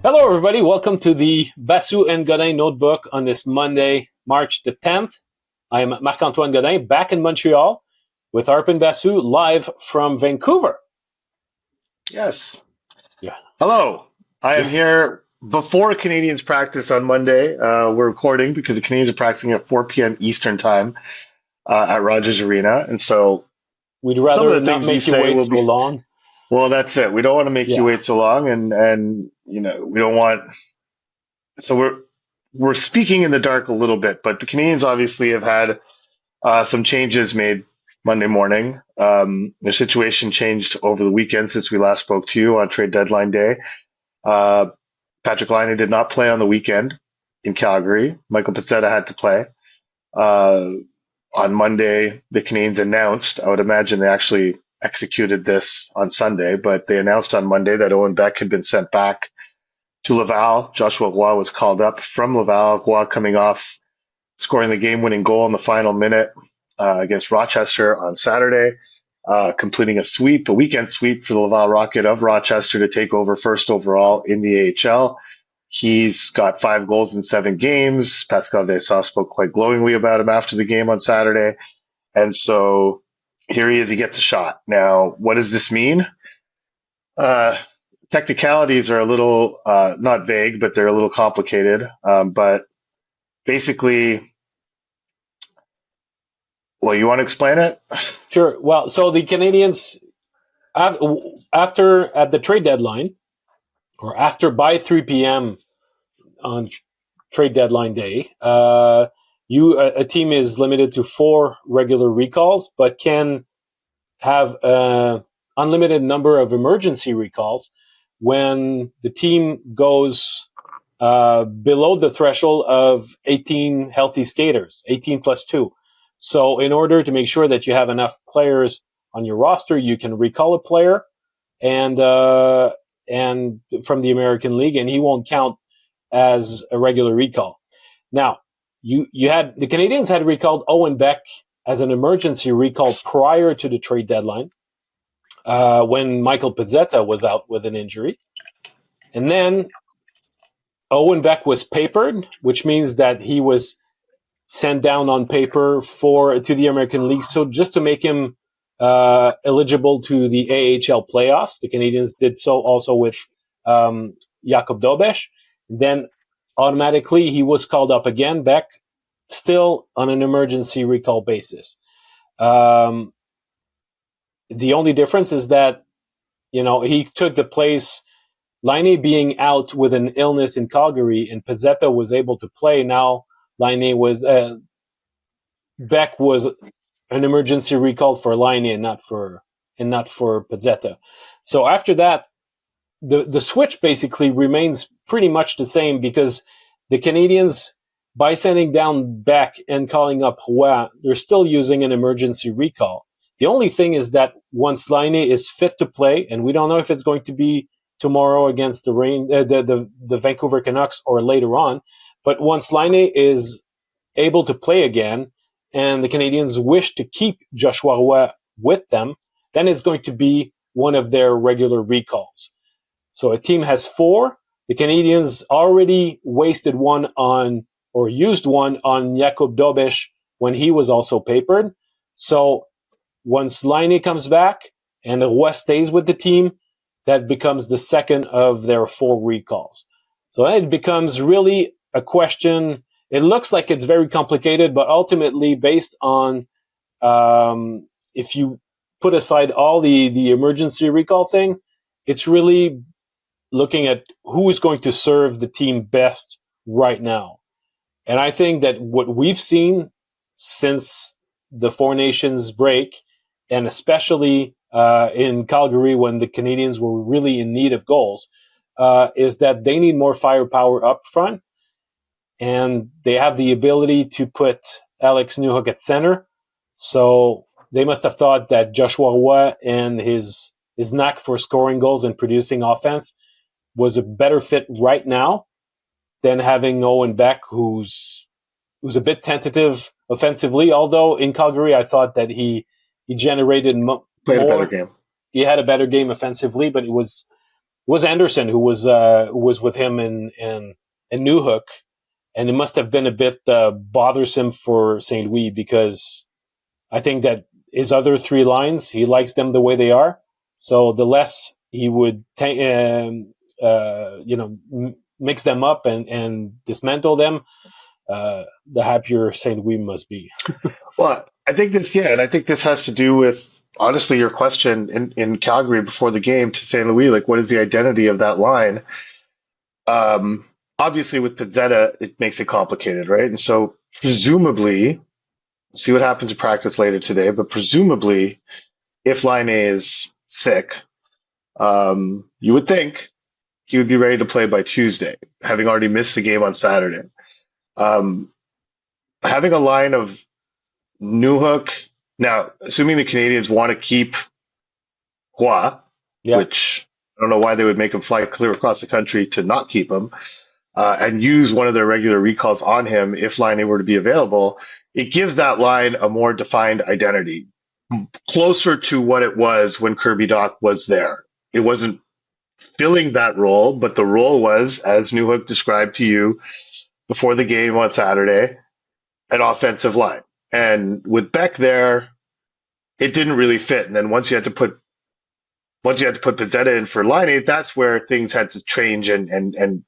Hello, everybody. Welcome to the Basu and Godin Notebook on this Monday, March the 10th. I am Marc-Antoine Godin, back in Montreal with Arpin Basu, live from Vancouver. Yes. Yeah. Hello. I am here before Canadiens practice on Monday. We're recording because the Canadiens are practicing at 4 p.m. Eastern time at Rogers Arena. And so We'd some of rather the not things we make you say wait will so be, long. well, that's it. We don't want to make you wait so long. And we don't want, so we're speaking in the dark a little bit, but the Canadiens obviously have had some changes made Monday morning. Their situation changed over the weekend since we last spoke to you on trade deadline day. Patrick Laine did not play on the weekend in Calgary. Michael Pezzetta had to play. On Monday, the Canadiens announced, I would imagine they actually executed this on Sunday, but they announced on Monday that Owen Beck had been sent back to Laval. Joshua Roy was called up from Laval. Roy coming off scoring the game-winning goal in the final minute against Rochester on Saturday, completing a weekend sweep for the Laval Rocket of Rochester to take over first overall in the AHL. He's got 5 goals in 7 games. Pascal Vincent spoke quite glowingly about him after the game on Saturday. And so here he is. He gets a shot. Now, what does this mean? Technicalities are a little, not vague, but they're a little complicated. But basically, well, you want to explain it? Sure. Well, so the Canadiens, after at the trade deadline, or after by 3 p.m. on trade deadline day, a team is limited to 4 regular recalls, but can have an unlimited number of emergency recalls when the team goes below the threshold of 18 healthy skaters, 18 plus 2. So in order to make sure that you have enough players on your roster, you can recall a player and from the American League, and he won't count as a regular recall. Now, the Canadiens had recalled Owen Beck as an emergency recall prior to the trade deadline when Michael Pezzetta was out with an injury. And then Owen Beck was papered, which means that he was sent down on paper to the American League. So just to make him eligible to the AHL playoffs, the Canadiens did so also with Jakub Dobeš. Then automatically he was called up again, Beck, still on an emergency recall basis. The only difference is that, he took the place, Laine being out with an illness in Calgary, and Pezzetta was able to play. Now Beck was an emergency recall for Laine and not for Pezzetta. So after that, the switch basically remains pretty much the same, because the Canadiens, by sending down Beck and calling up Roy, they're still using an emergency recall. The only thing is that once Laine is fit to play, and we don't know if it's going to be tomorrow against the Vancouver Canucks or later on, but once Laine is able to play again, and the Canadiens wish to keep Joshua Roy with them, then it's going to be one of their regular recalls. So a team has 4. The Canadiens already used one on Jakub Dobeš when he was also papered. So once Laine comes back and Roy stays with the team, that becomes the second of their 4 recalls. So then it becomes really a question. It looks like it's very complicated, but ultimately, based on if you put aside all the emergency recall thing, it's really looking at who is going to serve the team best right now. And I think that what we've seen since the Four Nations break, and especially in Calgary when the Canadiens were really in need of goals, is that they need more firepower up front. And they have the ability to put Alex Newhook at center. So they must have thought that Joshua Roy and his his knack for scoring goals and producing offense was a better fit right now than having Owen Beck, who's a bit tentative offensively. Although in Calgary, I thought that he generated Played a better more. game. He had a better game offensively, but it was Anderson who was with him in Newhook, and it must have been a bit bothersome for St. Louis because I think that his other three lines, he likes them the way they are. So the less he would mix them up and dismantle them, the happier St. Louis must be. Well, I think and I think this has to do with, honestly, your question in Calgary before the game to St. Louis, like, what is the identity of that line? Obviously, with Pizzetta, it makes it complicated, right? And so, presumably, see what happens in practice later today, but presumably, if Line A is sick, you would think he would be ready to play by Tuesday, having already missed the game on Saturday. Having a line of Newhook, now, assuming the Canadiens want to keep Hua, which I don't know why they would make him fly clear across the country to not keep him, and use one of their regular recalls on him if Line A were to be available, it gives that line a more defined identity, closer to what it was when Kirby Dach was there. It wasn't filling that role, but the role was, as Newhook described to you before the game on Saturday, an offensive line. And with Beck there, it didn't really fit. And then once you had to put Pizzetta in for Line 8, that's where things had to change, and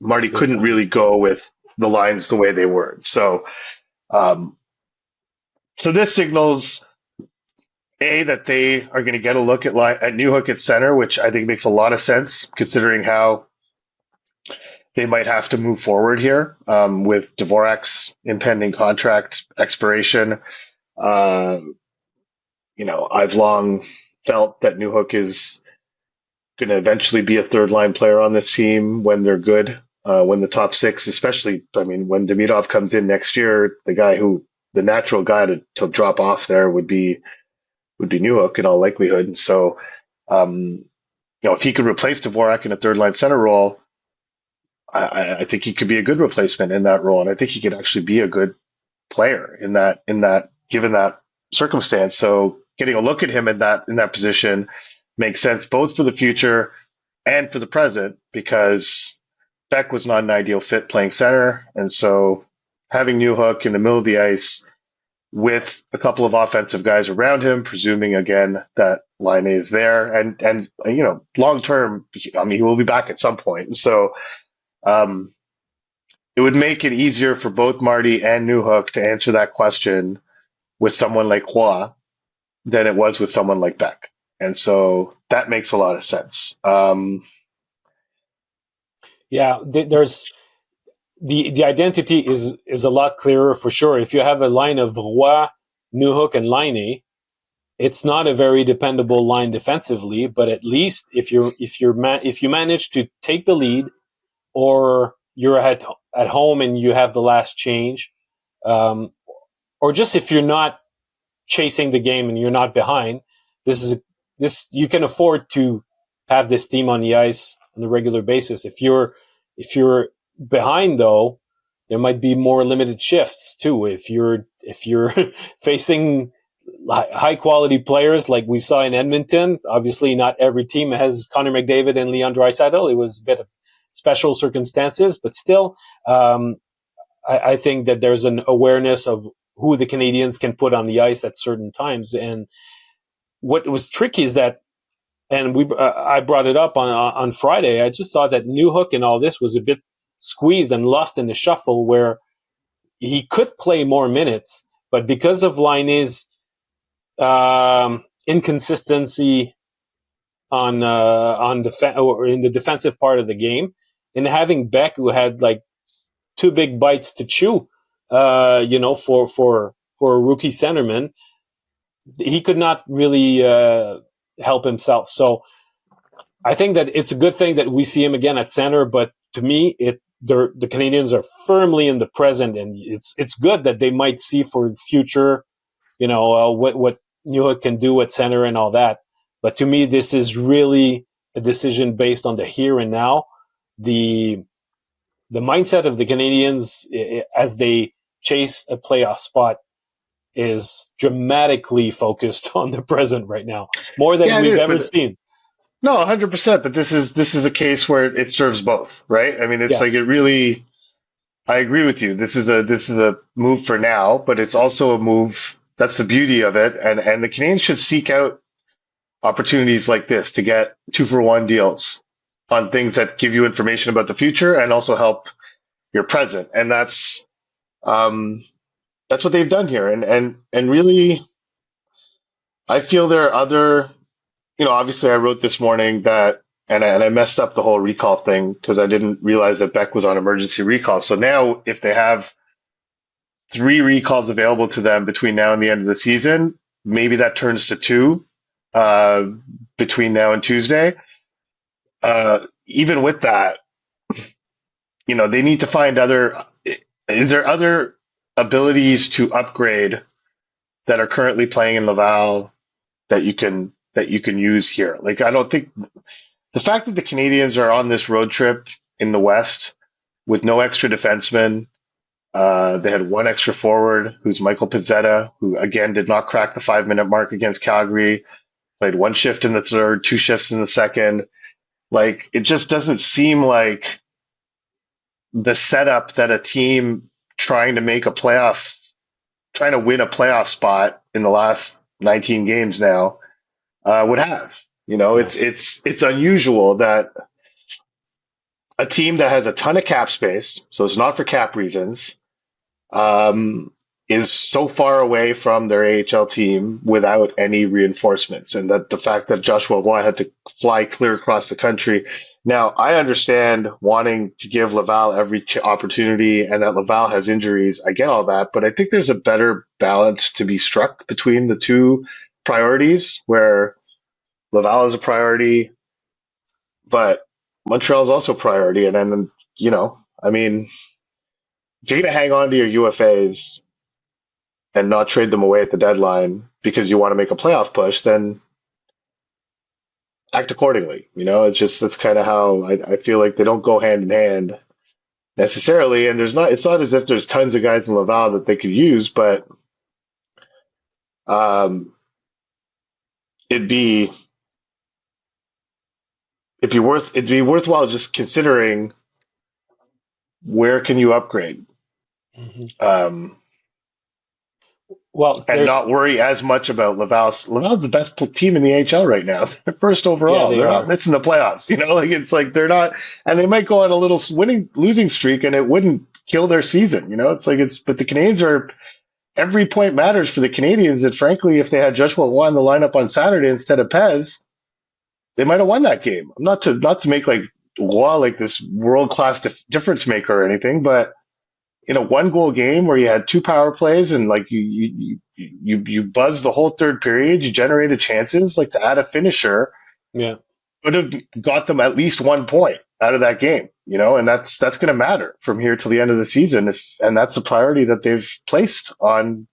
Marty couldn't really go with the lines the way they were. So this signals that they are going to get a look at Newhook at center, which I think makes a lot of sense considering how they might have to move forward here with Dvorak's impending contract expiration. I've long felt that Newhook is going to eventually be a third line player on this team when they're good, when the top six, especially, when Demidov comes in next year, the natural guy to drop off there would be Newhook in all likelihood. And so, if he could replace Dvorak in a third line center role, I think he could be a good replacement in that role. And I think he could actually be a good player in that, given that circumstance. So getting a look at him in that position makes sense both for the future and for the present, because Beck was not an ideal fit playing center. And so having Newhook in the middle of the ice with a couple of offensive guys around him, presuming again that Line A is there, and long term, he will be back at some point. And so it would make it easier for both Marty and Newhook to answer that question with someone like Hua than it was with someone like Beck. And so that makes a lot of sense. There's the identity is a lot clearer for sure. If you have a line of Roy, Newhook, and Laine, it's not a very dependable line defensively. But at least if you manage to take the lead, or you're at home and you have the last change, or just if you're not chasing the game and you're not behind, this you can afford to have this team on the ice on a regular basis. If you're behind, though, there might be more limited shifts too. If you're facing high quality players like we saw in Edmonton, obviously not every team has Connor McDavid and Leon Draisaitl. It was a bit of special circumstances, but still, I think that there's an awareness of who the Canadiens can put on the ice at certain times. And what was tricky is that, and I brought it up on Friday, I just thought that Newhook and all this was a bit squeezed and lost in the shuffle, where he could play more minutes, but because of Laine's inconsistency on or in the defensive part of the game, and having Beck, who had like two big bites to chew, for a rookie centerman, he could not really help himself. So I think that it's a good thing that we see him again at center, but to me, the Canadiens are firmly in the present, and it's good that they might see for the future, what Newhook can do at center and all that. But to me, this is really a decision based on the here and now. The mindset of the Canadiens as they chase a playoff spot is dramatically focused on the present right now, more than Yeah, it we've is, ever but seen. no, 100%. But this is a case where it serves both, right? I mean, it's Yeah, like it really. I agree with you. This is a move for now, but it's also a move. That's the beauty of it, and the Canadiens should seek out opportunities like this to get 2-for-1 deals on things that give you information about the future and also help your present, and um, that's what they've done here, and really, I feel there are other. Obviously, I wrote this morning that, and I messed up the whole recall thing because I didn't realize that Beck was on emergency recall. So now, if they have 3 recalls available to them between now and the end of the season, maybe that turns to 2 uh, between now and Tuesday. Even with that, they need to find other. Is there other abilities to upgrade that are currently playing in Laval that you can use here? Like, I don't think the fact that the Canadiens are on this road trip in the West with no extra defensemen. They had one extra forward, who's Michael Pizzetta, who again did not crack the 5-minute mark against Calgary. Played 1 shift in the third, 2 shifts in the second. Like, it just doesn't seem like the setup that a team trying to trying to win a playoff spot in the last 19 games now would have. yeah. It's unusual that a team that has a ton of cap space, so it's not for cap reasons, um, is so far away from their AHL team without any reinforcements. And that the fact that Joshua Roy had to fly clear across the country. Now, I understand wanting to give Laval every opportunity and that Laval has injuries. I get all that, but I think there's a better balance to be struck between the two priorities where Laval is a priority, but Montreal is also a priority. And then, I mean, if you're going to hang on to your UFAs and not trade them away at the deadline because you want to make a playoff push, then act accordingly. That's kind of how I feel like they don't go hand in hand necessarily. And it's not as if there's tons of guys in Laval that they could use, but um, it'd be it'd be worthwhile just considering where can you upgrade. Mm-hmm. Um, Well, and not worry as much about Laval. Laval's the best team in the AHL right now. They're first yeah, overall. they They're not are. missing the playoffs. It's like they're not, and they might go on a little losing streak, and it wouldn't kill their season. But the Canadiens are, every point matters for the Canadiens. And frankly, if they had Joshua Roy in the lineup on Saturday instead of Pez, they might have won that game. Not to make like Roy like this world class difference maker or anything, but in a 1-goal game where you had 2 power plays and like you buzzed the whole third period, you generated chances, like to add a finisher Yeah. would have got them at least 1 point out of that game, and that's going to matter from here till the end of the season. And that's the priority that they've placed on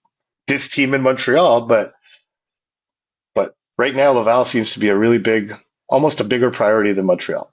this team in Montreal. But right now, Laval seems to be a really big, almost a bigger priority than Montreal.